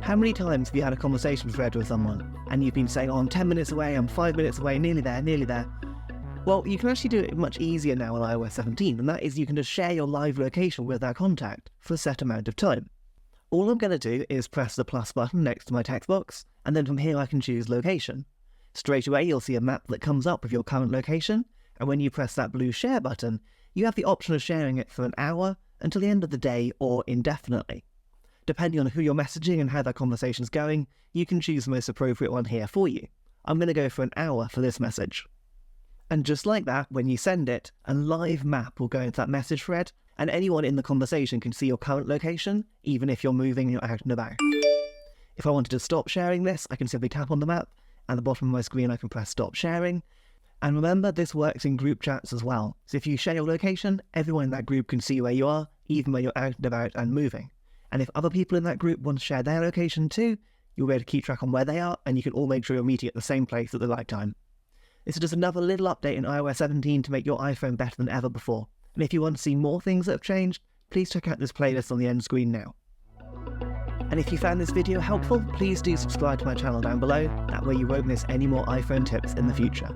How many times have you had a conversation thread with someone and you've been saying, oh, I'm 10 minutes away, I'm 5 minutes away, nearly there, nearly there? Well, you can actually do it much easier now on iOS 17, and that is you can just share your live location with that contact for a set amount of time. All I'm going to do is press the plus button next to my text box, and then from here I can choose location. Straight away you'll see a map that comes up with your current location, and when you press that blue share button, you have the option of sharing it for an hour, until the end of the day, or indefinitely. Depending on who you're messaging and how that conversation's going, you can choose the most appropriate one here for you. I'm going to go for an hour for this message. And just like that, when you send it, a live map will go into that message thread, and anyone in the conversation can see your current location, even if you're moving and you're out and about. If I wanted to stop sharing this, I can simply tap on the map, and at the bottom of my screen I can press stop sharing. And remember, this works in group chats as well. So if you share your location, everyone in that group can see where you are, even when you're out and about and moving. And if other people in that group want to share their location too, you'll be able to keep track on where they are, and you can all make sure you're meeting at the same place at the right time. This is just another little update in iOS 17 to make your iPhone better than ever before. And if you want to see more things that have changed, please check out this playlist on the end screen now. And if you found this video helpful, please do subscribe to my channel down below, that way you won't miss any more iPhone tips in the future.